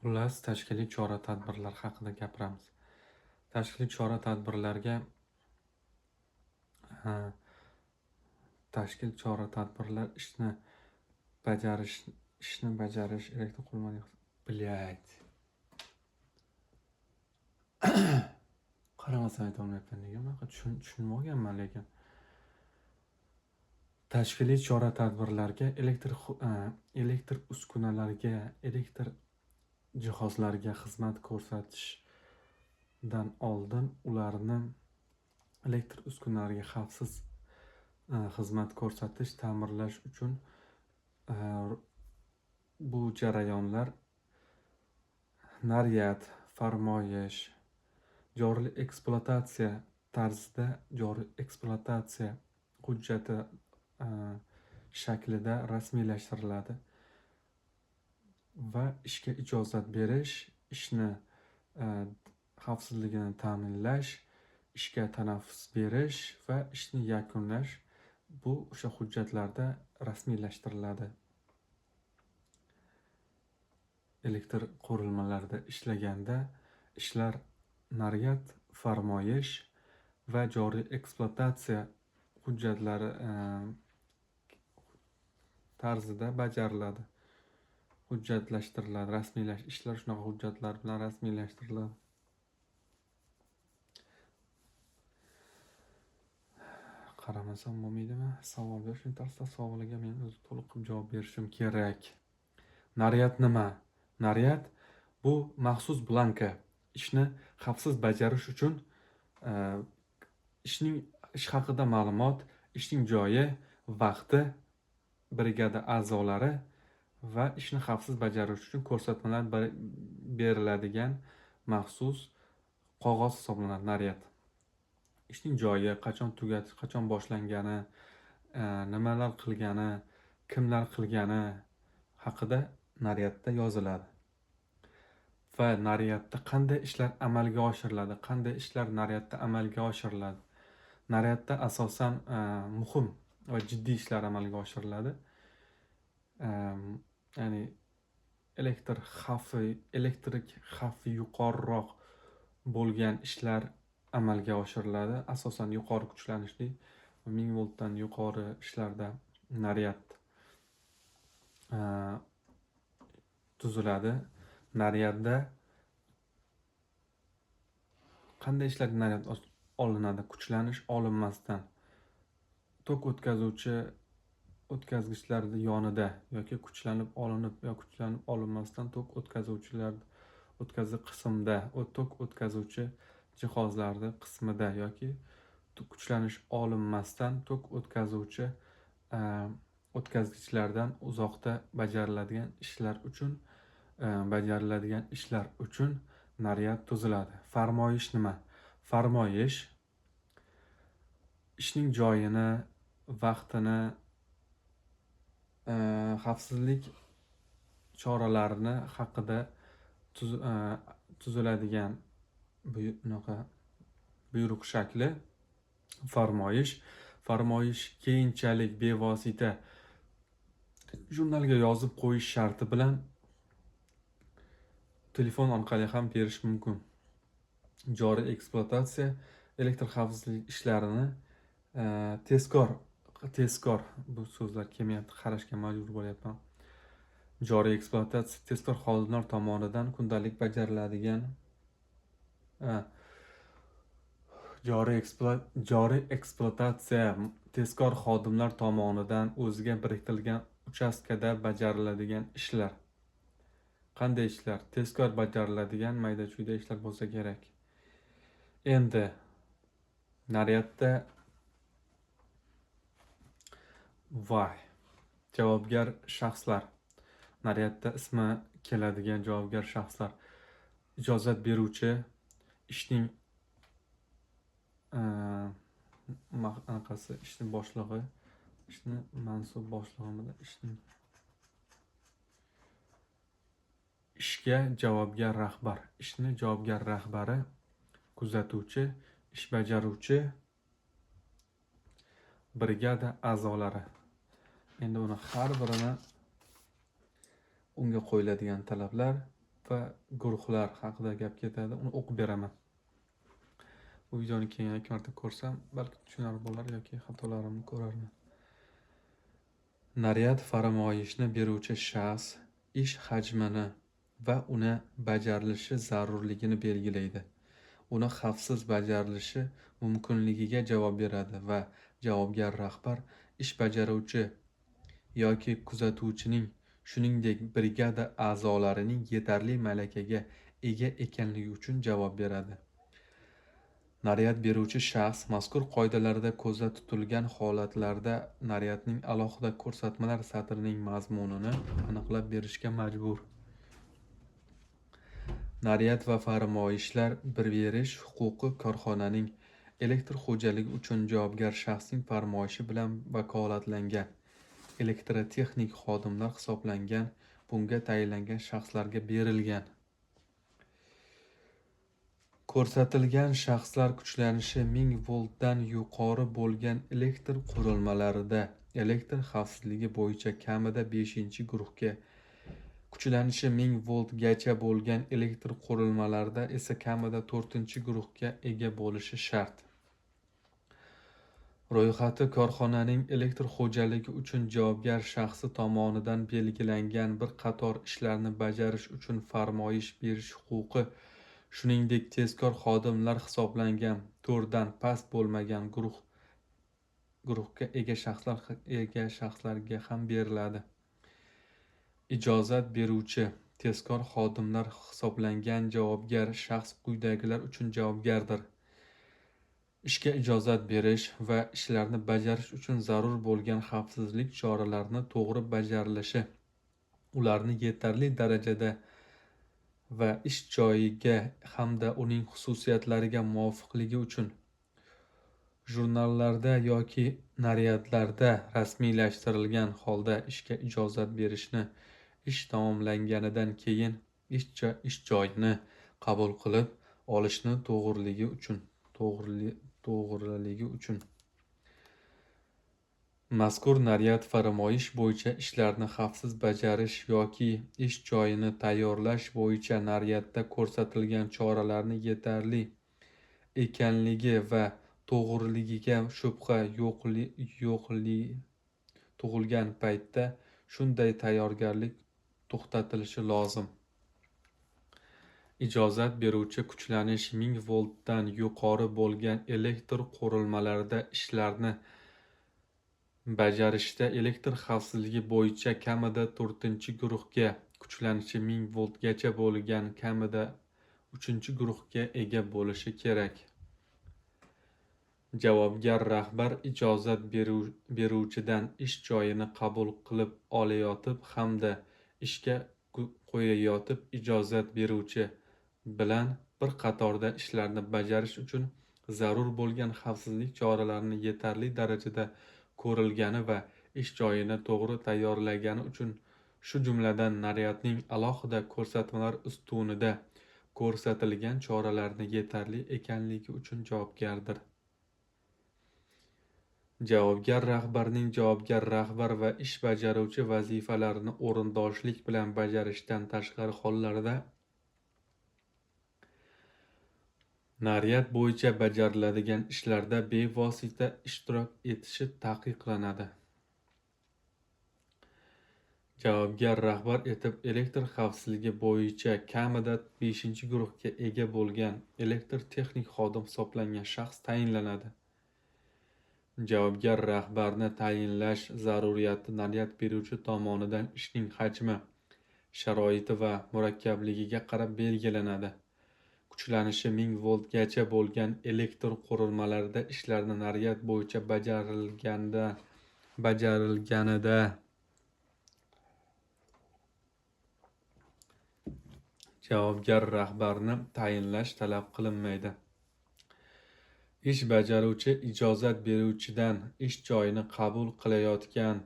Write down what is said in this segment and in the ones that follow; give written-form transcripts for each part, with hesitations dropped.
Xullas, tashkiliy chora-tadbirlar haqida gapiramiz. Tashkiliy chora-tadbirlarga tashkil chora-tadbirlar ishni bajarish elektron qurilmaning qaramasam aytolmayapman. Nega bunaqa tushunmaganman lekin. Tashkiliy chora-tadbirlarga elektr uskunalarga, elektr jihozlarga xizmat ko'rsatishdan oldin ularni elektr uskunalarga xavfsiz xizmat ko'rsatish, ta'mirlash uchun bu jarayonlar naryad, farmoyish, joriy ekspluatatsiya tarzida joriy ekspluatatsiya hujjati shaklida rasmiylashtiriladi va ishga ijozat berish, ishni xavfsizligini ta'minlash, ishga tanaffus berish va ishni yakunlash bu o'sha hujjatlarda rasmiylashtiriladi. Elektr qurilmalarida ishlaganda ishlar naryad, farmoyish va joriy ekspluatatsiya hujjatlari tarzida bajariladi. Hujjatlashtiriladi, ishlar shunaqa hujjatlar bilan rasmiylashtiriladi. Qaramasam bo'lmaydimi? Savol berishim tarzda savoliga men o'zim to'liq javob berishim kerak. Naryad nima? Naryad bu maxsus blanka. Ishni xavfsiz bajarish uchun ish haqida ma'lumot, ishning joyi, vaqti, brigada a'zolari va ishni xavfsiz bajarish uchun ko'rsatmalar beriladigan maxsus qog'oz hisoblanadi naryad. Ishning joyi, qachon tugatish, qachon boshlangani, nimalar qilgani, kimlar qilgani haqida naryadda yoziladi. Va naryadda qanday ishlar amalga oshiriladi, qanday ishlar naryadda amalga oshiriladi. Naryadda asosan muhim va jiddiy ishlar amalga oshiriladi. Ya'ni elektrik xavfi yuqoriroq bo'lgan ishlar amalga oshiriladi. Asosan yuqori kuchlanishli 1000 voltdan yuqori ishlarda naryad tuziladi. Naryadda qanday ishlar naryad olinadi? Kuchlanish olinmasdan tok o'tkazgichlarning yonida yoki kuchlanib olinib yoki kuchlanib olinmasdan tok o'tkazuvchi qismida, tok o'tkazuvchi jihozlarning qismida yoki kuchlanish olinmasdan tok o'tkazuvchi o'tkazgichlardan uzoqda bajariladigan ishlar uchun naryad tuziladi. Farmoyish nima? Farmoyish ishning joyini, vaqtini, xavfsizlik choralarini haqida tuziladigan buyruq shakli farmoyish. Farmoyish keyinchalik bevosita jurnalga yozib qo'yish sharti bilan telefon orqali ham berish mumkin. Joriy ekspluatatsiya elektr xavfsizlik ishlarini tezkor bu so'zlar kelmayapti, qarashga majbur bo'lyapman. Joriy ekspluatatsiya tezkor xodimlar tomonidan kundalik bajariladigan joriy ekspluatatsiya tezkor xodimlar tomonidan o'ziga biriktirilgan uchastkada bajariladigan ishlar. Qanday ishlar? Tezkor bajariladigan mayda-chuyda ishlar bo'lsa kerak. Endi naryadda javobgar shaxslar. Naryadda ismi keladigan javobgar shaxslar. Ijozat beruvchi, ishning ishning boshlig'i, ishni mansub boshlig'imida ishga javobgar rahbar, ishni javobgar rahbari, kuzatuvchi, ish bajaruvchi, brigada a'zolari. Endi uni har birini unga qo'yiladigan talablar va guruhlar haqida gap ketadi. Uni o'qib beraman. Bu videoni keyin ikki marta ko'rsam, balki tushunarli bo'lar yoki xatolarimni ko'rarman. Naryad farmoyishni beruvchi shaxs ish hajmini va uni bajarilishi zarurligini belgilaydi. Uni xavfsiz bajarilishi mumkinligiga javob beradi va javobgar rahbar ish bajaruvchi yoki kuzatuvchining, shuningdek brigada a'zolarining yetarli malakaga ega ekanligi uchun javob beradi. Naryad beruvchi shaxs mazkur qoidalarda ko'zda tutilgan holatlarda naryadning alohida ko'rsatmalar satrining mazmunini aniqlab berishga majbur. Naryad va farmoyishlar berish huquqi korxonaning elektr xo'jaligi uchun javobgar shaxsning farmoyishi bilan vakolatlangan elektrotexnik xodimlar hisoblangan bunga tayinlangan shaxslarga berilgan. Ko'rsatilgan shaxslar kuchlanishi 1000 voltdan yuqori bo'lgan elektr qurilmalarida elektr xavfsizligi bo'yicha kamida 5-guruhga, kuchlanishi 1000 voltgacha bo'lgan elektr qurilmalarida esa kamida 4-guruhga ega bo'lishi shart. Ro'yxati korxonaning elektr xo'jaligi uchun javobgar shaxsi tomonidan belgilangan bir qator ishlarni bajarish uchun farmoyish berish huquqi, shuningdek tezkor xodimlar hisoblangan 4 dan past bo'lmagan guruhga ega shaxslarga ham beriladi. Ijozat beruvchi tezkor xodimlar hisoblangan javobgar shaxs quyidagilar uchun javobgardir. Ishga ijozat berish va ishlarni bajarish uchun zarur bo'lgan xavfsizlik choralarini to'g'ri bajarilishi, ularni yetarli darajada va ish joyiga hamda uning xususiyatlariga muvofiqligi uchun jurnallarda yoki naryadlarda rasmiylashtirilgan holda ishga ijozat berishni, ish tamomlanganidan keyin ish joyini qabul qilib olishni to'g'riligi uchun mazkur naryad farmoyish bo'yicha ishlarni xavfsiz bajarish yoki ish joyini tayyorlash bo'yicha naryadda ko'rsatilgan choralarni yetarli ekanligi va to'g'riligiga shubha tug'ilgan paytda shunday tayyorgarlik to'xtatilishi lozim. Ijozat beruvchi kuchlanish 1000 voltdan yuqori bo'lgan elektr qurilmalarida ishlarni bajarishda elektr xavfsizligi bo'yicha kamida 4-guruhga, kuchlanishi 1000 voltgacha bo'lgan kamida 3-guruhga ega bo'lishi kerak. Javobgar rahbar ijozat beruvchidan ish joyini qabul qilib olayotib hamda ishga qo'yayotib ijozat beruvchi bilan bir qatorda ishlarni bajarish uchun zarur bo'lgan xavfsizlik choralarini yetarli darajada ko'rilgani va ish joyini to'g'ri tayyorlagani uchun, shu jumladan naryadning alohida ko'rsatmalar ustunida ko'rsatilgan choralarni yetarli ekanligi uchun javobgardir. Javobgar rahbarning javobgar rahbar va ish bajaruvchi vazifalarini o'rindoshlik bilan bajarishdan tashqari hollarda naryad bo'yicha bajariladigan ishlarda bevosita ishtirok etishi taqiqlanadi. Javobgar rahbar etib elektr xavfsizligi bo'yicha kamida 5-guruhga ega bo'lgan elektr texnik xodim hisoblangan shaxs tayinlanadi. Javobgar rahbarni tayinlash zaruriyati naryad beruvchi tomonidan ishning hajmi, sharoiti va murakkabligiga qarab belgilanadi. Kuchlanishi 1000 voltgacha bo'lgan elektr qurilmalarida ishlarni naryad bo'yicha bajarilganida javobgar rahbarni tayinlash talab qilinmaydi. Ish bajaruvchi ijozat beruvchidan ish joyini qabul qilayotgan,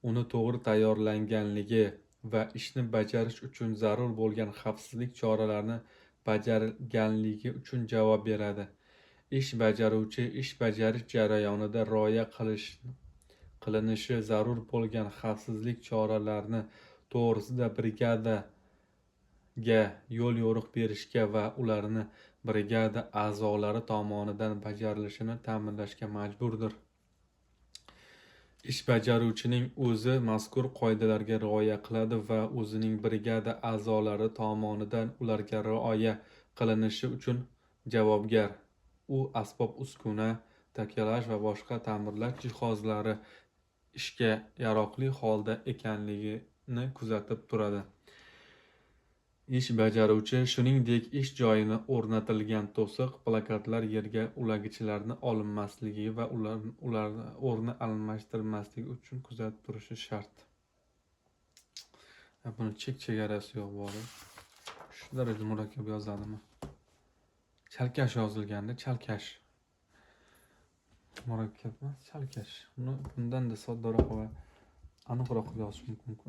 uni to'g'ri tayyorlanganligi va ishni bajarish uchun zarur bo'lgan xavfsizlik choralarini bajarganligi uchun javob beradi. Ish bajaruvchi ish bajarish jarayonida rioya qilinishi zarur bo'lgan xavfsizlik choralarini to'g'risida brigada yo'l yo'riq berishga va ularni brigada a'zolari tomonidan bajarilishini ta'minlashga majburdir. Ish bajaruvchining o'zi mazkur qoidalarga rioya qiladi va o'zining brigada a'zolari tomonidan ularga rioya qilinishi uchun javobgar. U asbob-uskuna, takelash va boshqa ta'mirlash jihozlari ishga yaroqli holda ekanligini kuzatib turadi. Ish bajaruvchi, shuningdek, ish joyini o'rnatilgan to'siq, plakatlar, yerga ulagichlarni olinmasligi va ularni o'rni almashtirilmasligi uchun kuzatib turishi shart. Buni chegarasi yo'q bori. Shu darajada murakkab yozadimi? Chalkash yozilganda, chalkash. Murakkab emas, chalkash. Bundan-da soddaroq va aniqroq yozish mumkin-ku.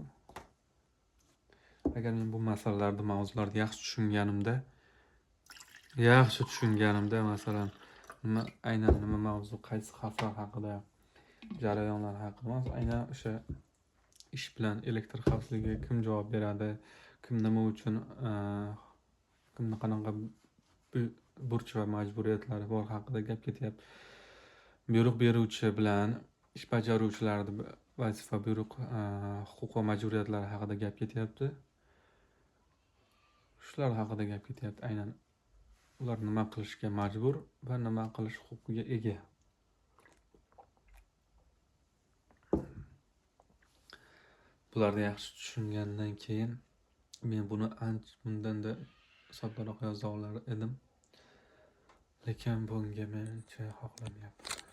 Agar men bu masalalarni, mavzularni yaxshi tushunganimda, masalan, aynan nima mavzu, qaysi xavflar haqida, jarayonlar haqida emas, aynan o'sha ish bilan elektr xavfsizligiga kim javob beradi, kim nima uchun, kimni qanaqa burch va majburiyatlari bor haqida gap ketyapti. Buyruq beruvchi bilan ish bajaruvchilarning vazifa, buyruq, huquq va majburiyatlari haqida gap ketyapti. Shular haqida gap ketyapti. Aynan ular nima qilishga majbur va nima qilish huquqiga ega. Bularni yaxshi tushungandan keyin men buni bundan-da soddaroq yoza olar edim. Lekin bunga men xohlamayapman.